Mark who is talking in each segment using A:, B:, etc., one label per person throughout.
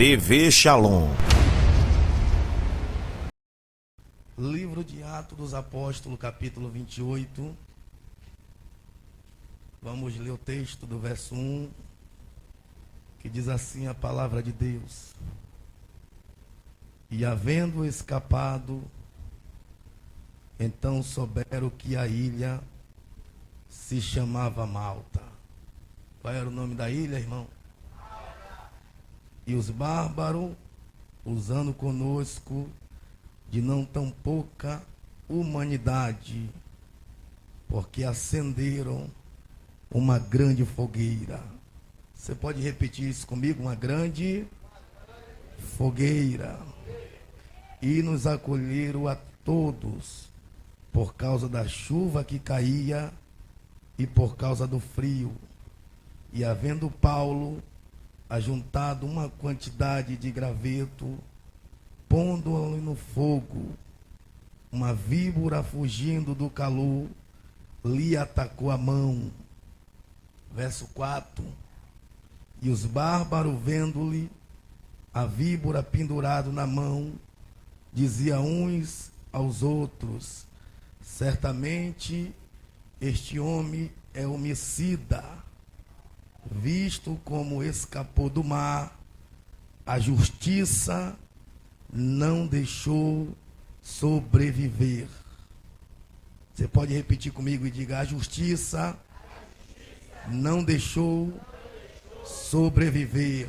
A: TV Shalom.
B: Livro de Atos dos Apóstolos, capítulo 28. Vamos ler o texto do verso 1, que diz assim a palavra de Deus. E havendo escapado, então souberam que a ilha se chamava Malta. Qual era o nome da ilha, irmão? Malta. E os bárbaros, usando conosco de não tão pouca humanidade, porque acenderam uma grande fogueira. Você pode repetir isso comigo? Uma grande fogueira. E nos acolheram a todos, por causa da chuva que caía e por causa do frio. E havendo Paulo ajuntado uma quantidade de graveto, pondo-o no fogo, uma víbora, fugindo do calor, lhe atacou a mão. Verso 4. E os bárbaros, vendo-lhe a víbora pendurado na mão, diziam uns aos outros: certamente este homem é homicida, visto como escapou do mar, a justiça não deixou sobreviver. Você pode repetir comigo e diga: a justiça não deixou sobreviver.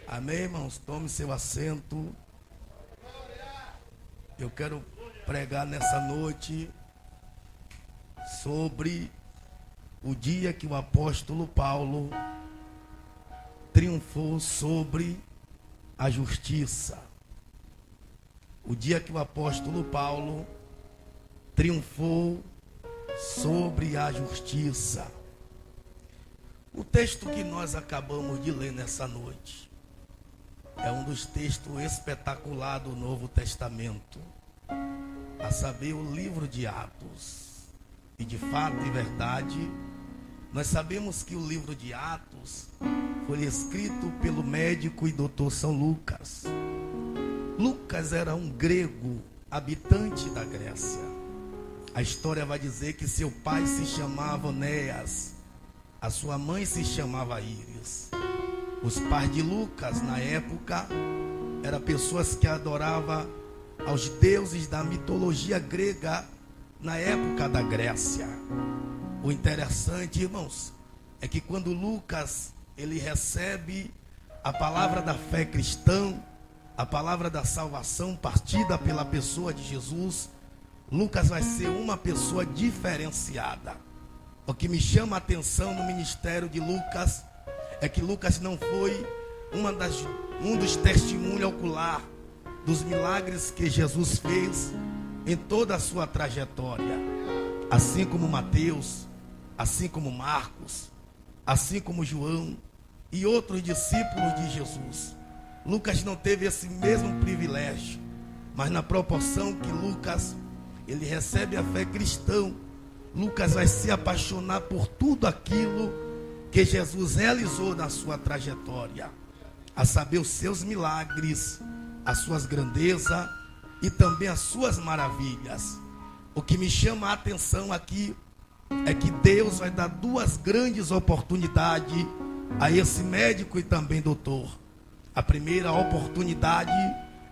B: Amém, irmãos? Tome seu assento. Eu quero pregar nessa noite sobre o dia que o apóstolo Paulo triunfou sobre a justiça. O dia que o apóstolo Paulo triunfou sobre a justiça. O texto que nós acabamos de ler nessa noite é um dos textos espetaculares do Novo Testamento, a saber, o livro de Atos. E de fato e verdade, nós sabemos que o livro de Atos foi escrito pelo médico e doutor São Lucas. Lucas era um grego, habitante da Grécia. A história vai dizer que seu pai se chamava Enéas, a sua mãe se chamava Íris. Os pais de Lucas, na época, eram pessoas que adoravam aos deuses da mitologia grega, na época da Grécia. O interessante, irmãos, é que quando Lucas ele recebe a palavra da fé cristã, a palavra da salvação partida pela pessoa de Jesus, Lucas vai ser uma pessoa diferenciada. O que me chama a atenção no ministério de Lucas é que Lucas não foi um dos testemunhos ocular dos milagres que Jesus fez em toda a sua trajetória. Assim como Mateus, assim como Marcos, assim como João e outros discípulos de Jesus. Lucas não teve esse mesmo privilégio, mas na proporção que Lucas ele recebe a fé cristã, Lucas vai se apaixonar por tudo aquilo que Jesus realizou na sua trajetória, a saber, os seus milagres, as suas grandezas e também as suas maravilhas. O que me chama a atenção aqui é que Deus vai dar duas grandes oportunidades a esse médico e também doutor. A primeira oportunidade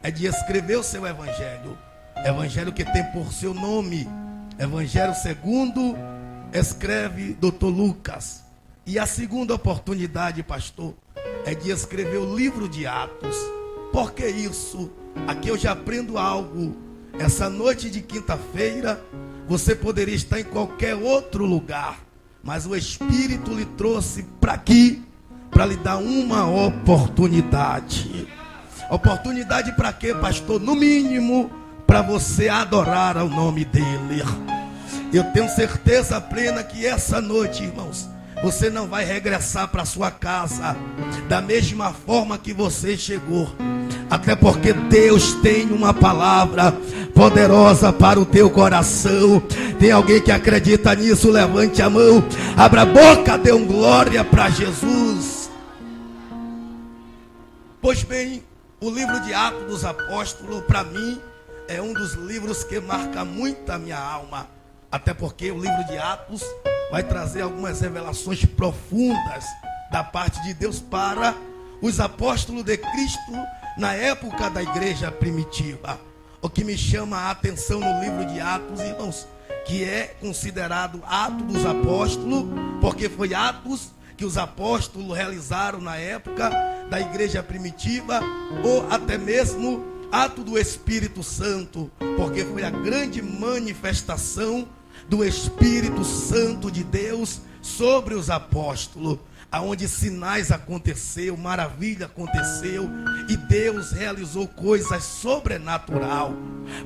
B: é de escrever o seu evangelho, evangelho que tem por seu nome Evangelho segundo escreve doutor Lucas. E a segunda oportunidade, pastor, é de escrever o livro de Atos. Por que isso? Aqui eu já aprendo algo. Essa noite de quinta-feira, você poderia estar em qualquer outro lugar, mas o Espírito lhe trouxe para aqui, para lhe dar uma oportunidade. Oportunidade para quê, pastor? No mínimo, para você adorar ao nome dele. Eu tenho certeza plena que essa noite, irmãos, você não vai regressar para sua casa da mesma forma que você chegou. Até porque Deus tem uma palavra poderosa para o teu coração. Tem alguém que acredita nisso? Levante a mão, abra a boca, dê um glória para Jesus. Pois bem, o livro de Atos dos Apóstolos, para mim, é um dos livros que marca muito a minha alma. Até porque o livro de Atos vai trazer algumas revelações profundas da parte de Deus para os apóstolos de Cristo na época da igreja primitiva. O que me chama a atenção no livro de Atos, irmãos, que é considerado Atos dos Apóstolos, porque foi Atos que os apóstolos realizaram na época da igreja primitiva, ou até mesmo Ato do Espírito Santo, porque foi a grande manifestação do Espírito Santo de Deus sobre os apóstolos, aonde sinais aconteceu, maravilha aconteceu, e Deus realizou coisas sobrenatural.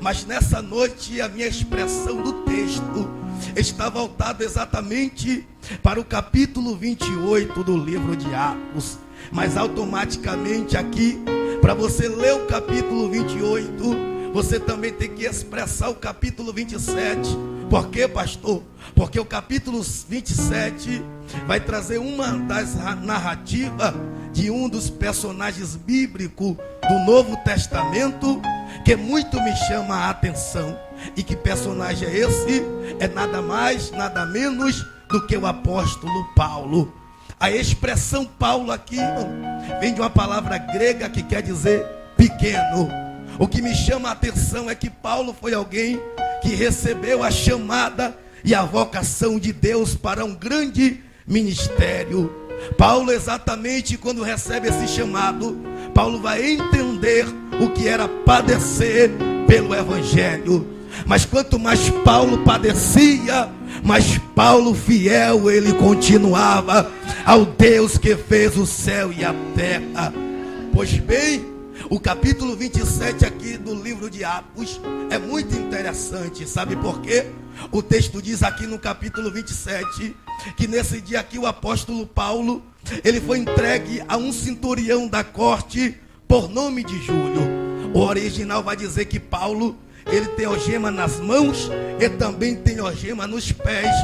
B: Mas nessa noite a minha expressão do texto está voltada exatamente para o capítulo 28 do livro de Atos. Mas automaticamente aqui, para você ler o capítulo 28, você também tem que expressar o capítulo 27. Por quê, pastor? Porque o capítulo 27 vai trazer uma das narrativas de um dos personagens bíblicos do Novo Testamento, que muito me chama a atenção. E que personagem é esse? É nada mais, nada menos do que o apóstolo Paulo. A expressão Paulo aqui vem de uma palavra grega que quer dizer pequeno. O que me chama a atenção é que Paulo foi alguém que recebeu a chamada e a vocação de Deus para um grande ministério. Paulo, exatamente quando recebe esse chamado, Paulo vai entender o que era padecer pelo evangelho. Mas quanto mais Paulo padecia, mais Paulo fiel ele continuava ao Deus que fez o céu e a terra. Pois bem, o capítulo 27 aqui do livro de Atos é muito interessante. Sabe por quê? O texto diz aqui no capítulo 27 que nesse dia aqui o apóstolo Paulo, ele foi entregue a um centurião da corte por nome de Júlio. O original vai dizer que Paulo, ele tem algema nas mãos e também tem algema nos pés.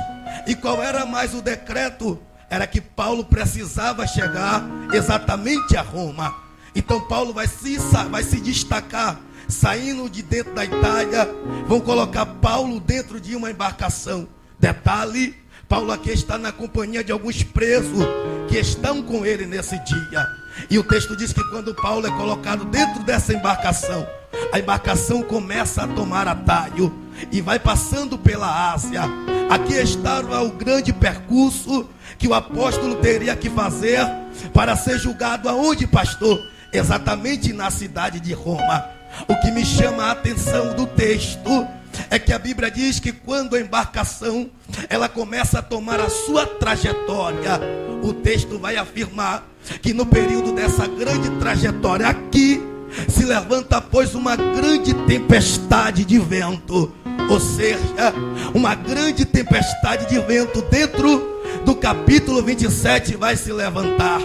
B: E qual era mais o decreto? Era que Paulo precisava chegar exatamente a Roma. Então Paulo vai se destacar, saindo de dentro da Itália, vão colocar Paulo dentro de uma embarcação. Detalhe, Paulo aqui está na companhia de alguns presos que estão com ele nesse dia. E o texto diz que quando Paulo é colocado dentro dessa embarcação, a embarcação começa a tomar atalho e vai passando pela Ásia. Aqui estava o grande percurso que o apóstolo teria que fazer para ser julgado aonde, pastor? Exatamente na cidade de Roma. O que me chama a atenção do texto é que a Bíblia diz que quando a embarcação ela começa a tomar a sua trajetória, o texto vai afirmar que no período dessa grande trajetória aqui se levanta, pois, uma grande tempestade de vento. Ou seja, uma grande tempestade de vento dentro do capítulo 27 vai se levantar.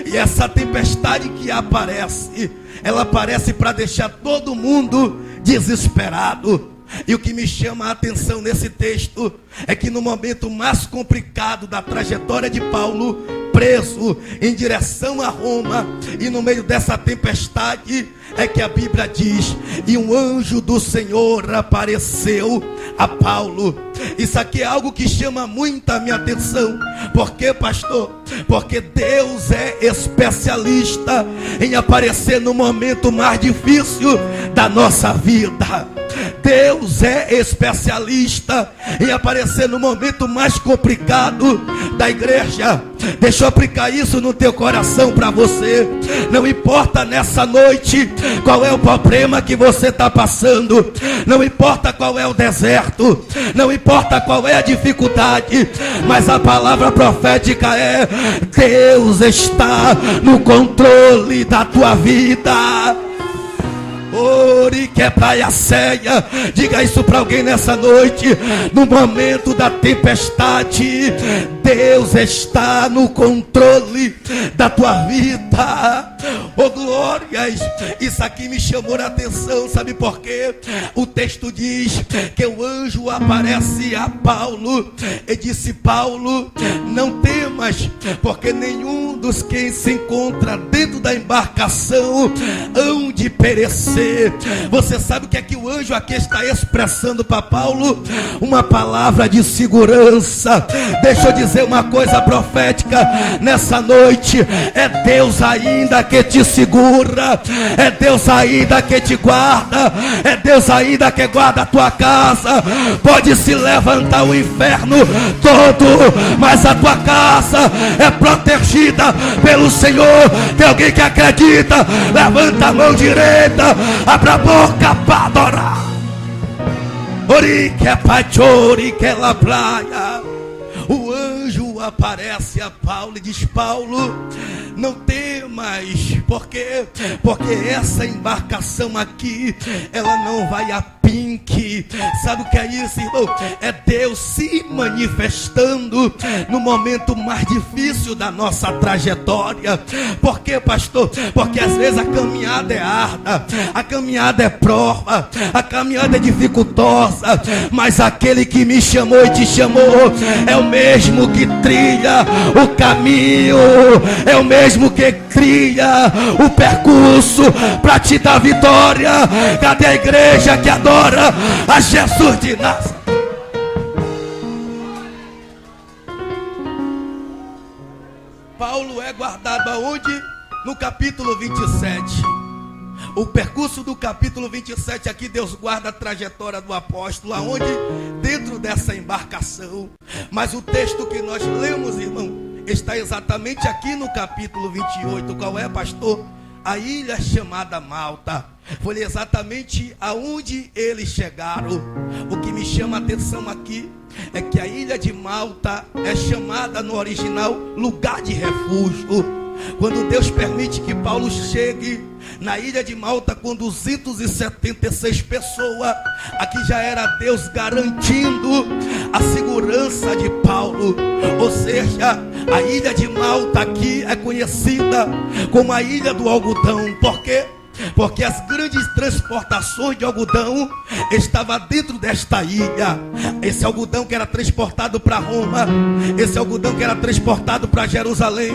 B: E essa tempestade que aparece, ela aparece para deixar todo mundo desesperado. E o que me chama a atenção nesse texto é que no momento mais complicado da trajetória de Paulo, preso em direção a Roma, e no meio dessa tempestade é que a Bíblia diz: e um anjo do Senhor apareceu a Paulo. Isso aqui é algo que chama muito a minha atenção. Por quê, pastor? Porque Deus é especialista em aparecer no momento mais difícil da nossa vida. Deus é especialista em aparecer no momento mais complicado da igreja. Deixa eu aplicar isso no teu coração para você. Não importa nessa noite qual é o problema que você está passando, não importa qual é o deserto, não importa qual é a dificuldade, mas a palavra profética é: Deus está no controle da tua vida. Ore que é praia ceia. Diga isso para alguém nessa noite. No momento da tempestade, Deus está no controle da tua vida. Oh glórias. Isso aqui me chamou a atenção. Sabe por quê? O texto diz que o anjo aparece a Paulo e disse: Paulo, não temas, porque nenhum todos quem se encontra dentro da embarcação hão de perecer. Você sabe o que é que o anjo aqui está expressando para Paulo? Uma palavra de segurança. Deixa eu dizer uma coisa profética nessa noite: é Deus ainda que te segura, é Deus ainda que te guarda, é Deus ainda que guarda a tua casa. Pode se levantar o inferno todo, mas a tua casa é protegida pelo Senhor. Tem alguém que acredita? Levanta a mão direita, abra a boca para adorar. Ori que é pachori que é la praia. O anjo aparece a Paulo e diz: Paulo, não temas, porque essa embarcação aqui, ela não vai a pique. Sabe o que é isso, irmão? É Deus se manifestando no momento mais difícil da nossa trajetória. Por quê, pastor? Porque às vezes a caminhada é árdua, a caminhada é prova, a caminhada é dificultosa, mas aquele que me chamou e te chamou é o mesmo que trilha o caminho, é o mesmo que cria o percurso para te dar vitória. Cadê a igreja que adora a Jesus de Nazaré? Paulo é guardado aonde? No capítulo 27. O percurso do capítulo 27 aqui, Deus guarda a trajetória do apóstolo aonde? Dentro dessa embarcação. Mas o texto que nós lemos, irmão, está exatamente aqui no capítulo 28. Qual é, pastor? A ilha chamada Malta. Foi exatamente aonde eles chegaram. O que me chama a atenção aqui é que a ilha de Malta é chamada no original lugar de refúgio. Quando Deus permite que Paulo chegue na ilha de Malta com 276 pessoas, aqui já era Deus garantindo a segurança de Paulo. Ou seja, a ilha de Malta aqui é conhecida como a ilha do algodão. Por quê? Porque as grandes transportações de algodão estavam dentro desta ilha. Esse algodão que era transportado para Roma, esse algodão que era transportado para Jerusalém,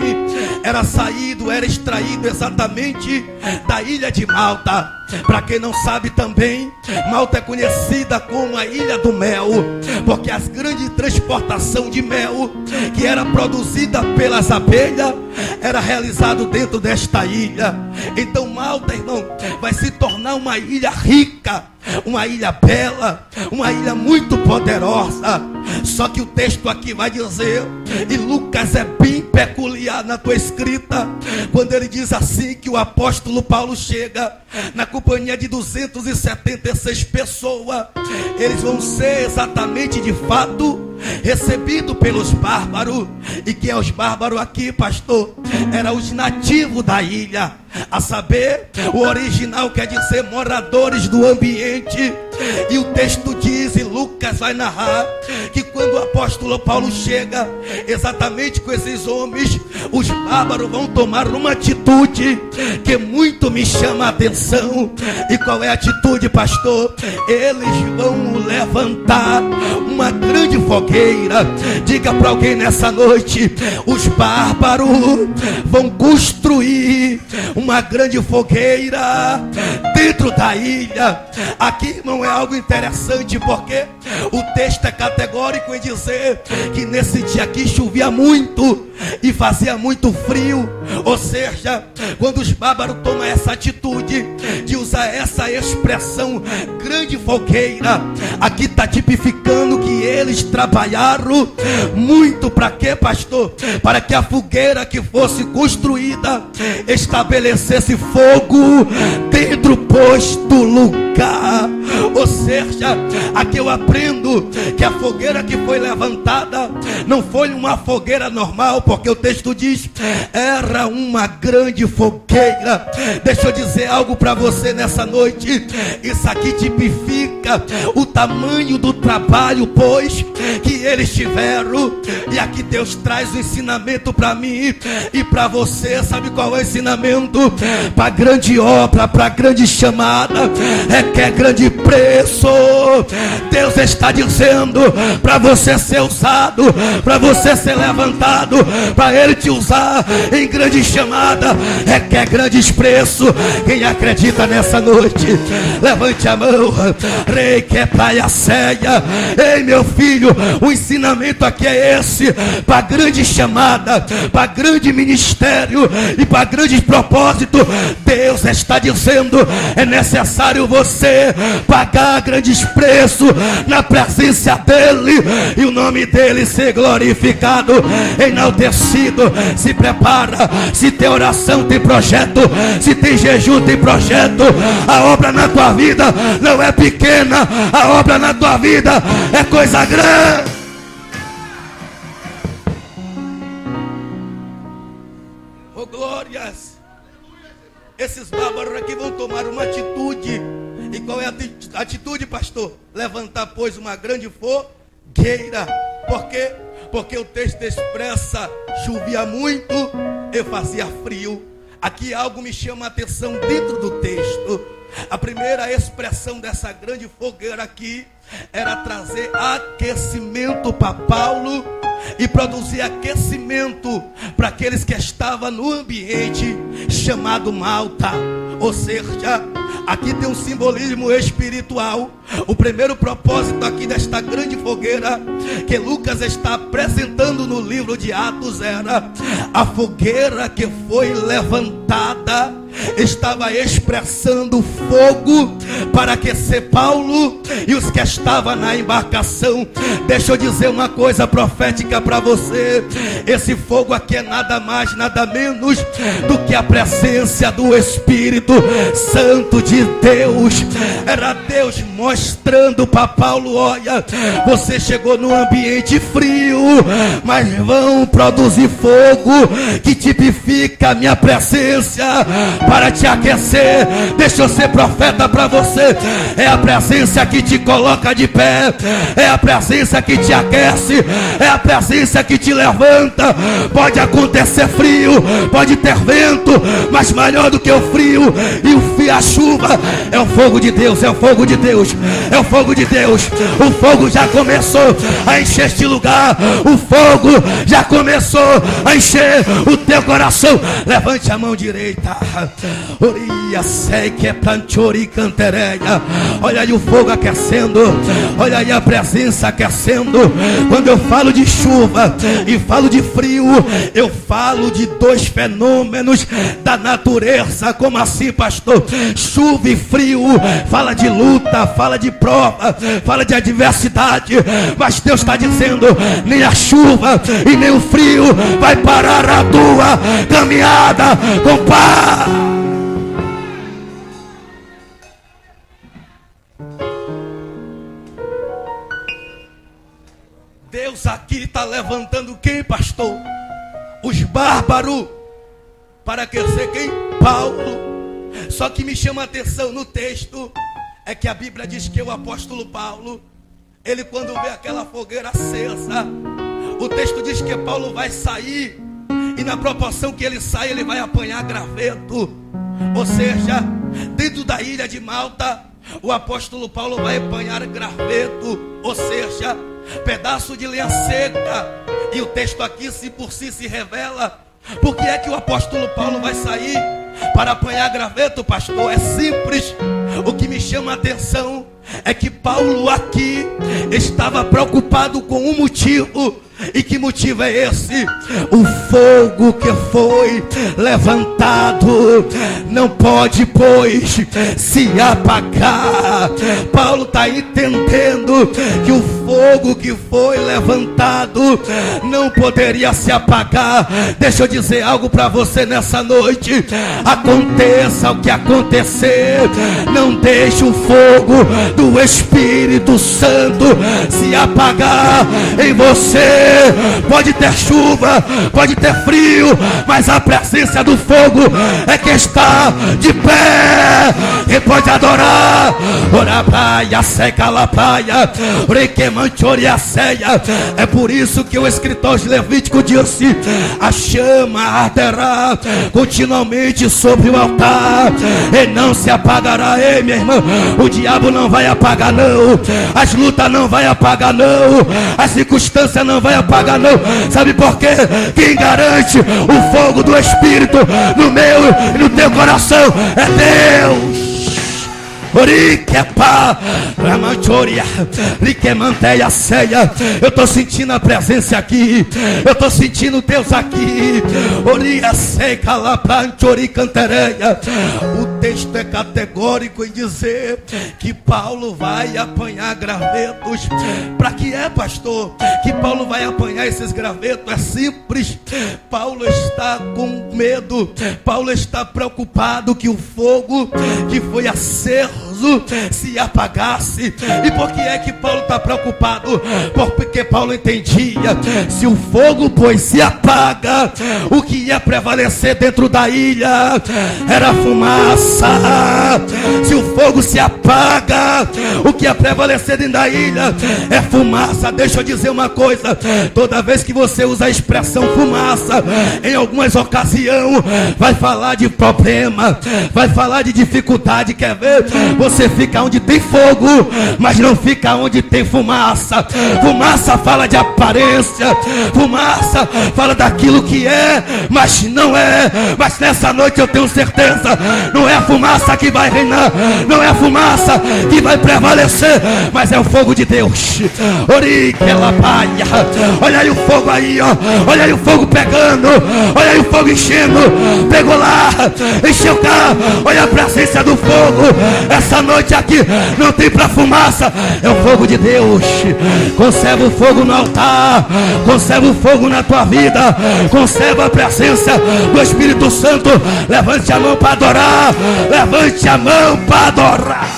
B: era saído, era extraído exatamente da ilha de Malta. Para quem não sabe também, Malta é conhecida como a ilha do mel, porque as grandes transportação de mel que era produzida pelas abelhas era realizado dentro desta ilha. Então Malta, irmão, vai se tornar uma ilha rica, uma ilha bela, uma ilha muito poderosa. Só que o texto aqui vai dizer, e Lucas é bem peculiar na tua escrita, quando ele diz assim que o apóstolo Paulo chega na companhia de 276 pessoas. Eles vão ser exatamente de fato recebido pelos bárbaros. E quem é os bárbaros aqui, pastor? Era os nativos da ilha, a saber, o original quer dizer moradores do ambiente. E o texto diz, e Lucas vai narrar, que quando o apóstolo Paulo chega exatamente com esses homens, os bárbaros vão tomar uma atitude que muito me chama a atenção. E qual é a atitude, pastor? Eles vão levantar uma grande fogueira. Diga para alguém nessa noite: os bárbaros vão construir uma grande fogueira dentro da ilha. Aqui, irmão, é algo interessante, porque o texto é categórico em dizer que nesse dia aqui chovia muito e fazia muito frio. Ou seja, quando os bárbaros tomam essa atitude de usar essa expressão grande fogueira, aqui está tipificando que eles trabalharam muito. Para quê, pastor? Para que a fogueira que fosse construída estabelecesse fogo dentro, pois, do lugar. Ou seja, aqui eu aprendo que a fogueira que foi levantada não foi uma fogueira normal, porque o texto diz, era uma grande fogueira. Deixa eu dizer algo para você nessa noite. Isso aqui tipifica seja o tamanho do trabalho, pois, que eles tiveram. E aqui Deus traz o ensinamento para mim e para você. Sabe qual é o ensinamento? Para grande obra, para grande chamada, requer grande preço. Deus está dizendo para você ser usado, para você ser levantado, para Ele te usar em grande chamada, requer grandes preços. Quem acredita nessa noite, levante a mão. Rei que é praia ceia. Ei, meu filho, o ensinamento aqui é esse: para grande chamada, para grande ministério e para grande propósito. Deus está dizendo: é necessário você pagar grandes preços na presença dEle e o nome dEle ser glorificado, enaltecido. Se prepara. Se tem oração, tem projeto. Se tem jejum, tem projeto. A obra na tua vida não é pequena, a obra na tua vida é coisa grande. Oh, glórias! Esses bárbaros aqui vão tomar uma atitude. E qual é a atitude, pastor? Levantar, pois, uma grande fogueira. Por quê? Porque o texto expressa: chovia muito e fazia frio. Aqui algo me chama a atenção dentro do texto. A primeira expressão dessa grande fogueira aqui era trazer aquecimento para Paulo e produzir aquecimento para aqueles que estavam no ambiente chamado Malta. Ou seja, aqui tem um simbolismo espiritual. O primeiro propósito aqui desta grande fogueira que Lucas está apresentando no livro de Atos era a fogueira que foi levantada. Estava expressando fogo para aquecer Paulo e os que estavam na embarcação. Deixa eu dizer uma coisa profética para você: esse fogo aqui é nada mais, nada menos do que a presença do Espírito Santo de Deus. Era Deus mostrando para Paulo: olha, você chegou num ambiente frio, mas vão produzir fogo que tipifica a minha presença para te aquecer. Deixa eu ser profeta para você: é a presença que te coloca de pé, é a presença que te aquece, é a presença que te levanta. Pode acontecer frio, pode ter vento, mas maior do que o frio e a chuva é o fogo de Deus, é o fogo de Deus, é o fogo de Deus. O fogo já começou a encher este lugar, o fogo já começou a encher o teu coração. Levante a mão direita. Oria sei que é planchori cantereia. Olha aí o fogo aquecendo, olha aí a presença aquecendo. Quando eu falo de chuva e falo de frio, eu falo de dois fenômenos da natureza. Como assim, pastor? Chuva e frio fala de luta, fala de prova, fala de adversidade. Mas Deus está dizendo: nem a chuva e nem o frio vai parar a tua caminhada com paz. Deus aqui está levantando quem, pastor? Os bárbaros para aquecer quem? Paulo. Só que me chama a atenção no texto é que a Bíblia diz que o apóstolo Paulo, ele quando vê aquela fogueira acesa, o texto diz que Paulo vai sair, e na proporção que ele sai, ele vai apanhar graveto. Ou seja, dentro da ilha de Malta, o apóstolo Paulo vai apanhar graveto, ou seja, pedaço de lenha seca. E o texto aqui por si se revela. Por que é que o apóstolo Paulo vai sair para apanhar graveto, pastor? É simples. O que me chama a atenção é que Paulo aqui estava preocupado com um motivo. E que motivo é esse? O fogo que foi levantado não pode, pois, se apagar. Paulo está entendendo que o fogo que foi levantado não poderia se apagar. Deixa eu dizer algo para você nessa noite: aconteça o que acontecer, não deixe o fogo do Espírito Santo se apagar em você. chover, pode ter chuva, pode ter frio, mas a presença do fogo é que está de pé. E pode adorar. Ora praia, seca la praia, requemanchoria ceia. É por isso que o escritor Levítico disse: a chama arderá continuamente sobre o altar e não se apagará. Ei, minha irmã, o diabo não vai apagar não, as lutas não vai apagar não, as circunstâncias não vai apagar não. Sabe por quê? Quem garante o fogo do Espírito no meu e no teu coração é Deus. Eu estou sentindo a presença aqui, eu estou sentindo Deus aqui. O texto é categórico em dizer que Paulo vai apanhar gravetos. Para que é, pastor, que Paulo vai apanhar esses gravetos? É simples. Paulo está com medo, Paulo está preocupado que o fogo que foi aceso se apagasse. E por que é que Paulo está preocupado? Porque Paulo entendia: se o fogo, pois, se apaga, o que ia prevalecer dentro da ilha era fumaça. Se o fogo se apaga, o que ia prevalecer dentro da ilha é fumaça. Deixa eu dizer uma coisa: toda vez que você usa a expressão fumaça, em algumas ocasiões vai falar de problema, vai falar de dificuldade. Quer ver? Você fica onde tem fogo, mas não fica onde tem fumaça. Fumaça fala de aparência, fumaça fala daquilo que é, mas não é. Mas nessa noite eu tenho certeza, não é a fumaça que vai reinar, não é a fumaça que vai prevalecer, mas é o fogo de Deus. Olha aí o fogo aí, ó. Olha aí o fogo pegando, olha aí o fogo enchendo. Pegou lá, encheu cá. Olha a presença do fogo. Essa noite aqui não tem pra fumaça, é o fogo de Deus. Conserva o fogo no altar, conserva o fogo na tua vida, conserva a presença do Espírito Santo. Levante a mão para adorar, levante a mão para adorar.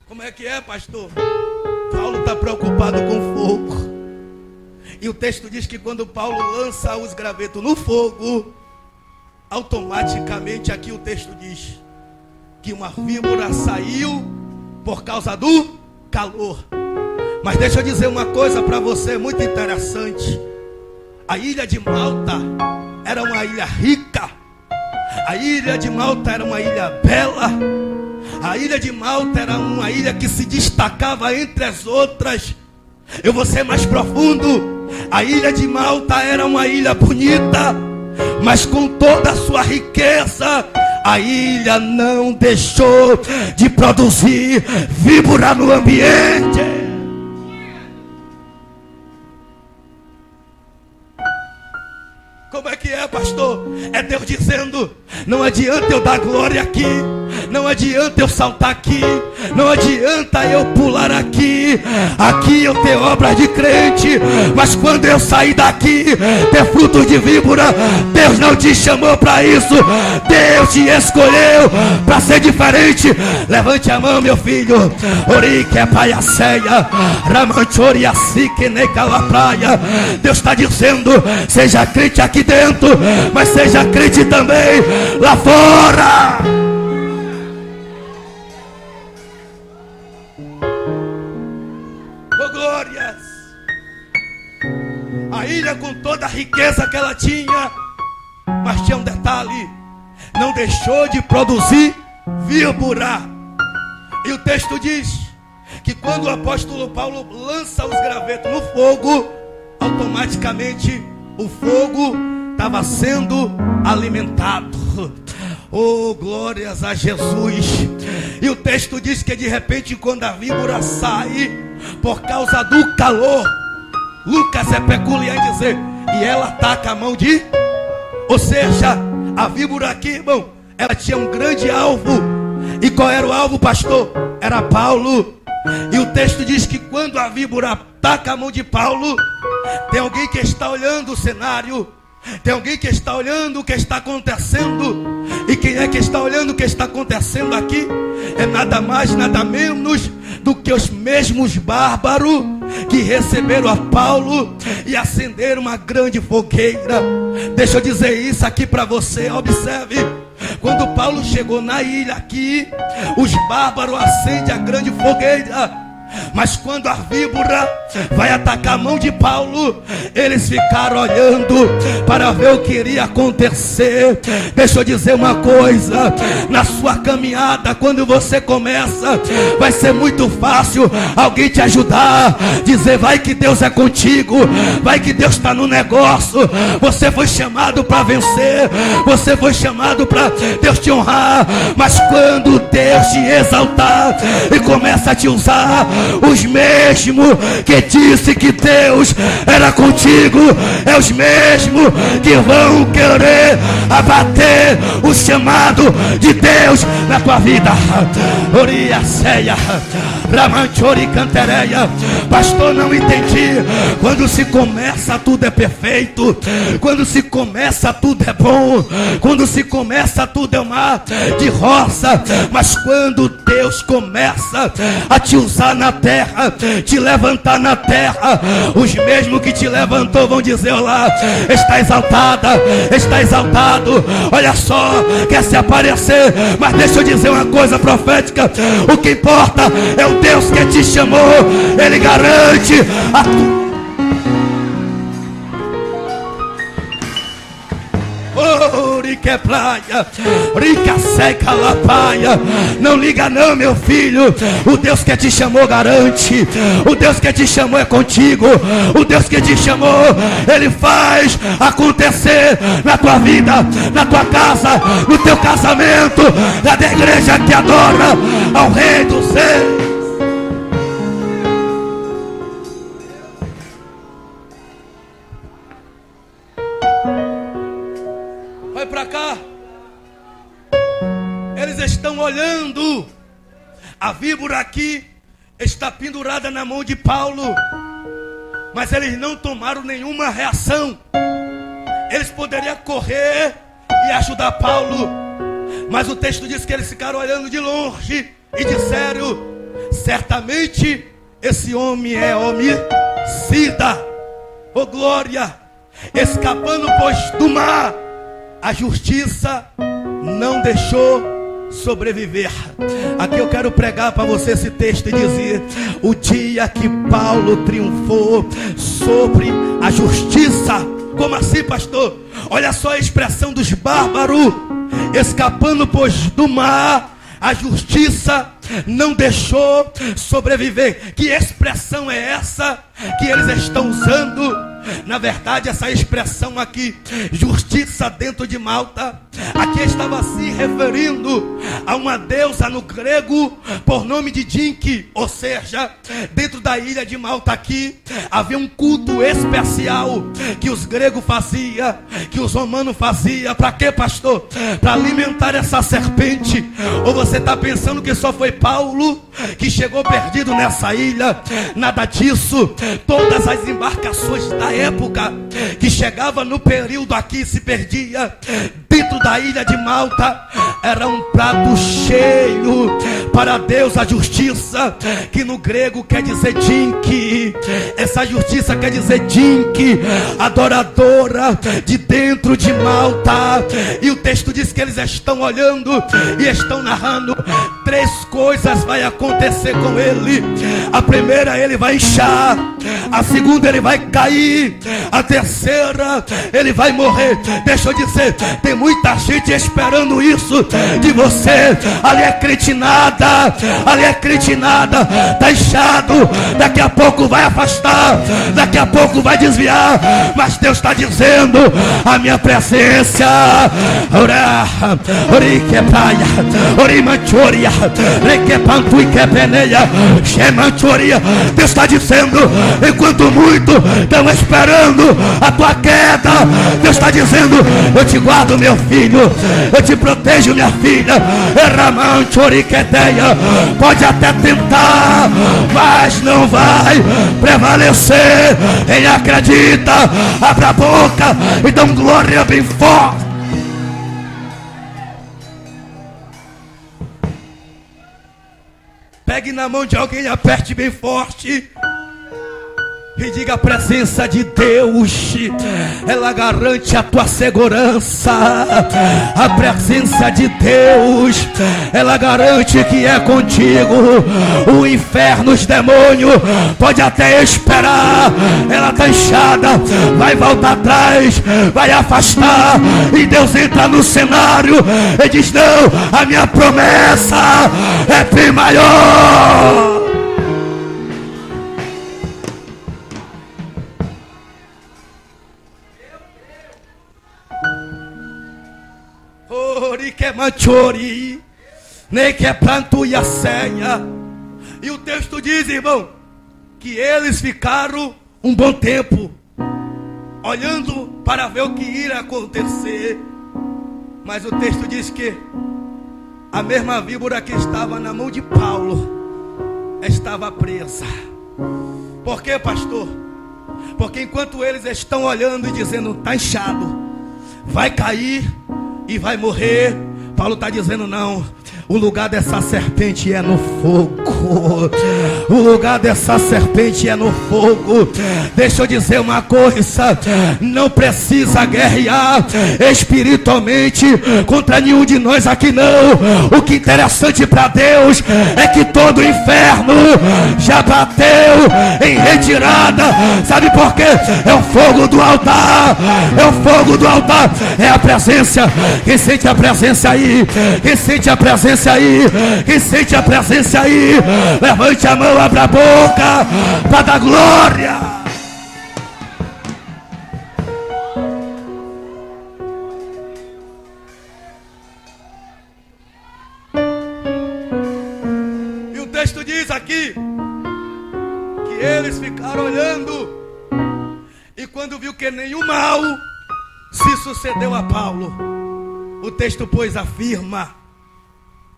B: Como é que é, pastor? Paulo está preocupado com fogo. E o texto diz que quando Paulo lança os gravetos no fogo, automaticamente aqui o texto diz que uma víbora saiu por causa do calor. Mas deixa eu dizer uma coisa para você muito interessante. A ilha de Malta era uma ilha rica, a ilha de Malta era uma ilha bela, a ilha de Malta era uma ilha que se destacava entre as outras. Eu vou ser mais profundo. A ilha de Malta era uma ilha bonita, mas com toda a sua riqueza, a ilha não deixou de produzir víbora no ambiente. Como é que é, pastor? É Deus dizendo: não adianta eu dar glória aqui, não adianta eu saltar aqui, não adianta eu pular aqui. Aqui eu tenho obras de crente, mas quando eu sair daqui, ter frutos de víbora. Deus não te chamou para isso, Deus te escolheu para ser diferente. Levante a mão, meu filho. Orique é paiaceia, ramanchoria sique necala praia. Deus está dizendo: seja crente aqui dentro, mas seja crente também lá fora. Oh, glórias! A ilha, com toda a riqueza que ela tinha, mas tinha um detalhe: não deixou de produzir víbora. E o texto diz que quando o apóstolo Paulo lança os gravetos no fogo, automaticamente o fogo estava sendo alimentado. Oh, glórias a Jesus! E o texto diz que de repente, quando a víbora sai, por causa do calor, Lucas é peculiar em dizer, e ela ataca a mão de... Ou seja, a víbora aqui, irmão, ela tinha um grande alvo. E qual era o alvo, pastor? Era Paulo. E o texto diz que quando a víbora ataca a mão de Paulo, tem alguém que está olhando o cenário, tem alguém que está olhando o que está acontecendo, E quem é que está olhando o que está acontecendo aqui? É nada mais, nada menos do que os mesmos bárbaros que receberam a Paulo e acenderam uma grande fogueira. Deixa eu dizer isso aqui para você, observe. Quando Paulo chegou na ilha aqui, os bárbaros acendem a grande fogueira. Mas quando a víbora vai atacar a mão de Paulo, eles ficaram olhando para ver o que iria acontecer. Deixa eu dizer uma coisa: na sua caminhada, quando você começa, vai ser muito fácil alguém te ajudar, dizer vai que Deus é contigo, vai que Deus está no negócio. Você foi chamado para vencer, você foi chamado para Deus te honrar. Mas quando Deus te exaltar e começa a te usar, os mesmos que disse que Deus era contigo é os mesmos que vão querer abater o chamado de Deus na tua vida. Oria ceia, Ramanchori cantereia. Pastor, não entendi. Quando se começa tudo é perfeito, quando se começa tudo é bom, quando se começa tudo é um mar de rosa. Mas quando Deus começa a te usar na terra, te levantar na terra, os mesmos que te levantou vão dizer: olá, está exaltada, está exaltado. Olha só, quer se aparecer, mas deixa eu dizer uma coisa profética: o que importa é o Deus que te chamou. Ele garante a tua. Que praia, rica seca la praia. Não liga não, meu filho. O Deus que te chamou garante. O Deus que te chamou é contigo. O Deus que te chamou, Ele faz acontecer na tua vida, na tua casa, no teu casamento, na da igreja que adora ao Rei dos Reis. Vai para cá. Eles estão olhando. A víbora aqui está pendurada na mão de Paulo, mas eles não tomaram nenhuma reação. Eles poderiam correr e ajudar Paulo, mas o texto diz que eles ficaram olhando de longe e disseram: certamente esse homem é homicida. Oh glória! Escapando pois do mar, a justiça não deixou sobreviver. Aqui eu quero pregar para você esse texto e dizer: o dia que Paulo triunfou sobre a justiça. Como assim, pastor? Olha só a expressão dos bárbaros: escapando pois do mar, a justiça não deixou sobreviver. Que expressão é essa que eles estão usando? Na verdade, essa expressão aqui, justiça dentro de Malta, aqui estava se referindo a uma deusa no grego por nome de Dinki. Ou seja, dentro da ilha de Malta aqui havia um culto especial que os gregos faziam, que os romanos faziam. Para quê, pastor? Para alimentar essa serpente. Ou você está pensando que só foi Paulo que chegou perdido nessa ilha? Nada disso. Todas as embarcações da época que chegava no período aqui se perdia dentro da ilha de Malta, era um prato cheio para Deus, a justiça, que no grego quer dizer Dinki. Essa justiça quer dizer Dinki, adoradora de dentro de Malta. E o texto diz que eles estão olhando e estão narrando: três coisas vai acontecer com ele. A primeira, ele vai inchar. A segunda, ele vai cair. A terceira, ele vai morrer. Deixa eu dizer, tem muita gente esperando isso de você. Ali é cretinada, ali é cretinada, tá inchado, daqui a pouco vai afastar, daqui a pouco vai desviar, mas Deus está dizendo: a minha presença, Deus está dizendo, enquanto muito estão esperando a tua queda, Deus está dizendo: eu te guardo, meu filho, eu te protejo, minha filha. Pode até tentar, mas não vai prevalecer. Quem acredita, abra a boca e dá um glória bem forte. Pegue na mão de alguém e aperte bem forte. E diga: a presença de Deus, ela garante a tua segurança. A presença de Deus, ela garante que é contigo. O inferno, os demônios, pode até esperar. Ela está inchada, vai voltar atrás, vai afastar. E Deus entra no cenário e diz: não, a minha promessa é bem maior. Que é manchori, nem que é planto e a senha. E o texto diz, irmão, que eles ficaram um bom tempo olhando para ver o que iria acontecer. Mas o texto diz que a mesma víbora que estava na mão de Paulo estava presa. Por quê, pastor? Porque enquanto eles estão olhando e dizendo: está inchado, vai cair e vai morrer, Paulo está dizendo: não, o lugar dessa serpente é no fogo. O lugar dessa serpente é no fogo. Deixa eu dizer uma coisa: não precisa guerrear espiritualmente contra nenhum de nós aqui, não. O que é interessante para Deus é que todo o inferno já bateu em retirada. Sabe por quê? É o fogo do altar. É o fogo do altar. É a presença. Quem sente a presença aí? Quem sente a presença aí? Quem sente a presença aí? Levante a mão, abra a boca para dar glória. E o texto diz aqui que eles ficaram olhando, e quando viu que nenhum mal se sucedeu a Paulo, o texto, pois, afirma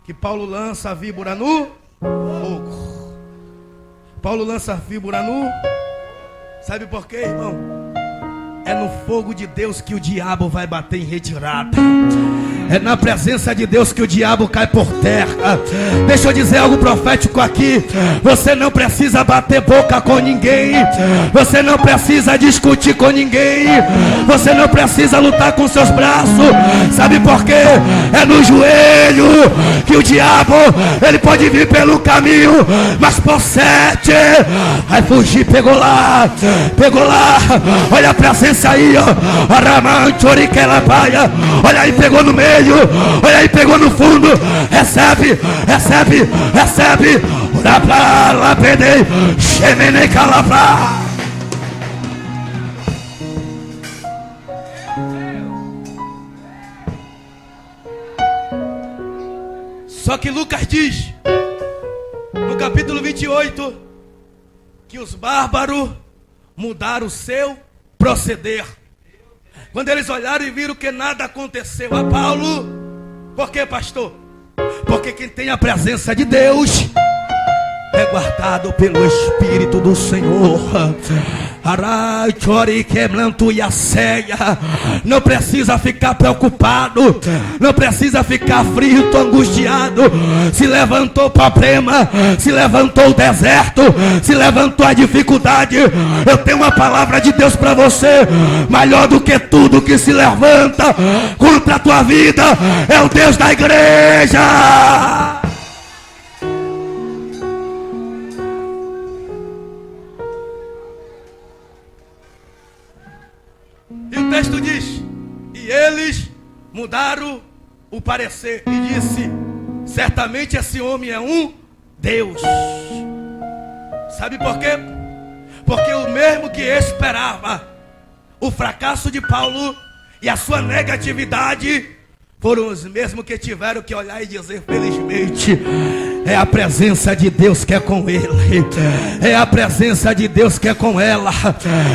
B: que Paulo lança a víbora no fogo. Paulo lança a víbora no... Sabe por quê, irmão? É no fogo de Deus que o diabo vai bater em retirada. É na presença de Deus que o diabo cai por terra. Deixa eu dizer algo profético aqui. Você não precisa bater boca com ninguém. Você não precisa discutir com ninguém. Você não precisa lutar com seus braços. Sabe por quê? É no joelho que o diabo, ele pode vir pelo caminho, mas por 7 vai fugir. Pegou lá. Pegou lá. Olha a presença aí, ó. Olha aí, pegou no meio. Olha aí, pegou no fundo. Recebe, recebe, recebe. Só que Lucas diz, no capítulo 28, que os bárbaros mudaram o seu proceder. Quando eles olharam e viram que nada aconteceu a Paulo. Por quê, pastor? Porque quem tem a presença de Deus é guardado pelo Espírito do Senhor. Não precisa ficar preocupado, não precisa ficar aflito, angustiado. Se levantou o problema, se levantou o deserto, se levantou a dificuldade, eu tenho uma palavra de Deus para você. Maior do que tudo que se levanta contra a tua vida é o Deus da igreja. E o texto diz: e eles mudaram o parecer e disse: certamente esse homem é um Deus. Sabe por quê? Porque o mesmo que esperava o fracasso de Paulo e a sua negatividade foram os mesmos que tiveram que olhar e dizer: felizmente é a presença de Deus que é com ele, é a presença de Deus que é com ela.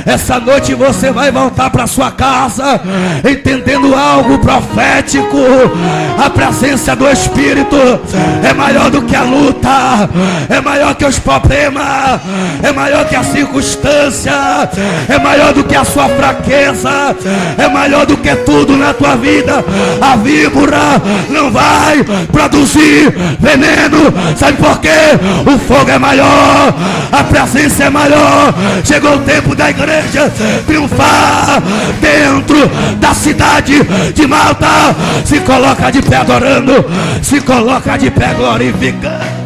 B: Essa noite você vai voltar para sua casa entendendo algo profético. A presença do Espírito é maior do que a luta, é maior que os problemas, é maior que a circunstância, é maior do que a sua fraqueza, é maior do que tudo na tua vida. A víbora não vai produzir veneno Sabe por quê? O fogo é maior, a presença é maior. Chegou o tempo da igreja triunfar dentro da cidade de Malta. Se coloca de pé adorando, se coloca de pé glorificando.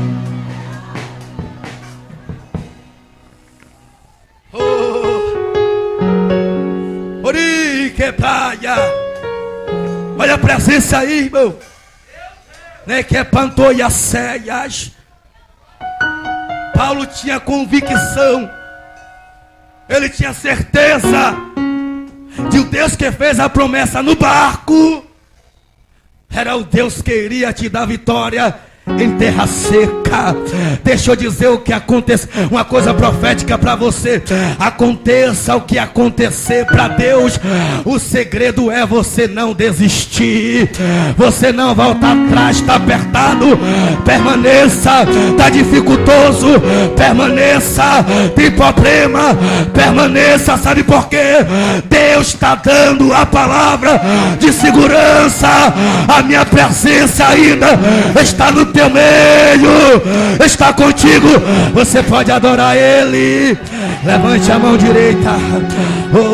B: Ori que praia. Olha a presença aí, irmão. Nem que pantou e as ceias. Paulo tinha convicção. Ele tinha certeza de o Deus que fez a promessa no barco era o Deus que iria te dar vitória em terra seca. Deixa eu dizer o que acontece, uma coisa profética para você. Aconteça o que acontecer para Deus, o segredo é você não desistir, você não voltar atrás. Está apertado, permaneça. Está dificultoso, permaneça. Tem problema, permaneça. Sabe por quê? Deus está dando a palavra de segurança. A minha presença ainda está no teu meio, está contigo. Você pode adorar Ele. Levante a mão direita.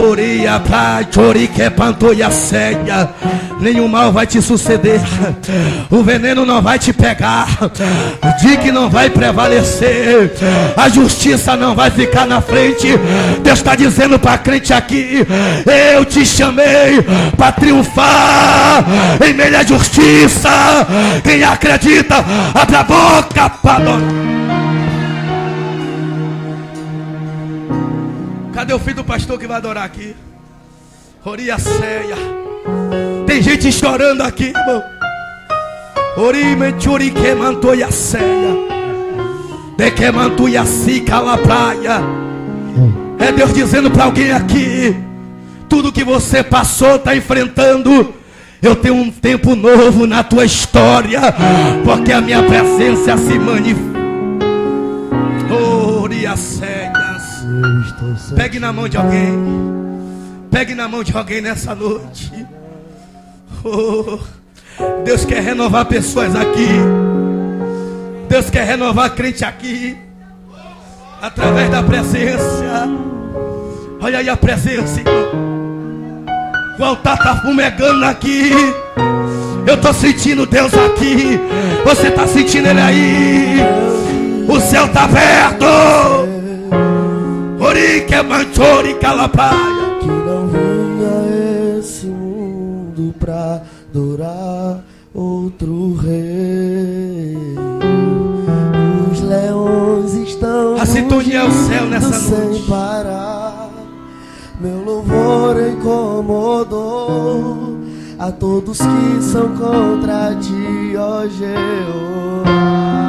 B: Oria pra chori que pantou e a cega. Nenhum mal vai te suceder. O veneno não vai te pegar. O dique não vai prevalecer. A justiça não vai ficar na frente. Deus está dizendo para crente aqui: eu te chamei para triunfar em meio à justiça. Quem acredita, abre a boca para adorar. Cadê o filho do pastor que vai adorar aqui? Oria ceia. Tem gente chorando aqui, irmão. Orime churi que mantou e a ceia. De que mantou e a sica lá praia. É Deus dizendo para alguém aqui: tudo que você passou, está enfrentando, eu tenho um tempo novo na tua história, porque a minha presença se manifesta. Oria ceias. Pegue na mão de alguém. Pegue na mão de alguém nessa noite. Oh, Deus quer renovar pessoas aqui. Deus quer renovar crente aqui, através da presença. Olha aí a presença, irmão. O altar está fumegando aqui. Eu estou sentindo Deus aqui. Você está sentindo Ele aí? O céu está aberto. Ori que manchori calapraia.
A: Que não venha esse mundo pra adorar outro rei. Os leões estão
B: a sintonia é o céu nessa noite.
A: Sem parar. Meu louvor incomodou a todos que são contra ti, ó Jeová.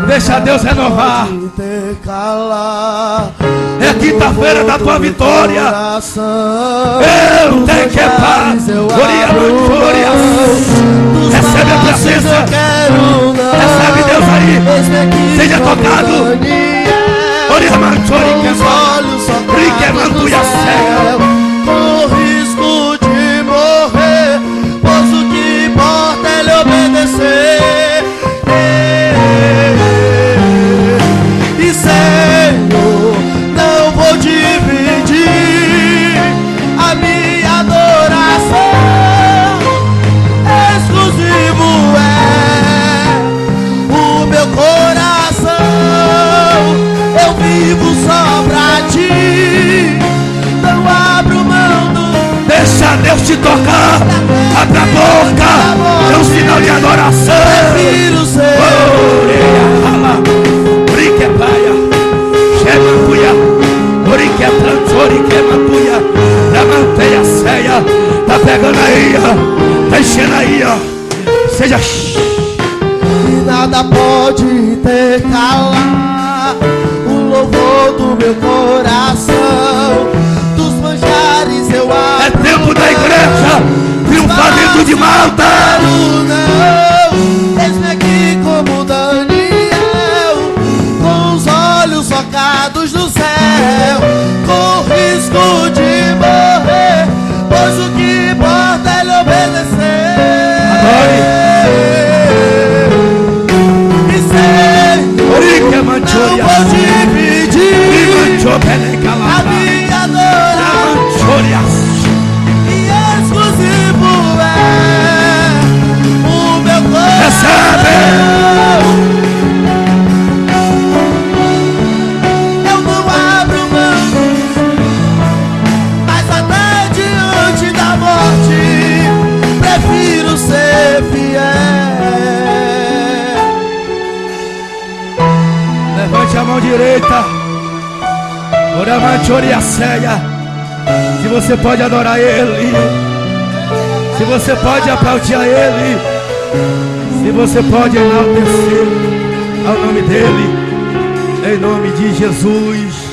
B: Deixa Deus renovar. É a quinta-feira da tua vitória. Eu tenho que paz. Recebe a presença. Recebe Deus aí. Seja tocado.
A: Com risco de morrer, pois o que importa é lhe obedecer. E Senhor, não vou dividir a minha adoração. Exclusivo é o meu coração. Eu vivo só pra ti. Não abro mão do...
B: Deixa Deus te tocar. Abra a boca. É um sinal de adoração.
A: Prefiro ser
B: Brinque praia. Chega puia. Brinque transori que mapuia. Da manteia ceia. Tá pegando aí, ó. Tá enchendo aí, ó. Seja.
A: e nada pode intercalar o louvor do meu coração. Dos manjares eu abro.
B: É tempo da igreja triunfar dentro de Malta.
A: Não, eis-me aqui como Daniel, com os olhos focados no céu, com risco de morrer, pois o que importa
B: direita. Oramanchoria ceia. Se você pode adorar Ele, se você pode aplaudir a Ele, se você pode enaltecer ao nome dEle, em nome de Jesus.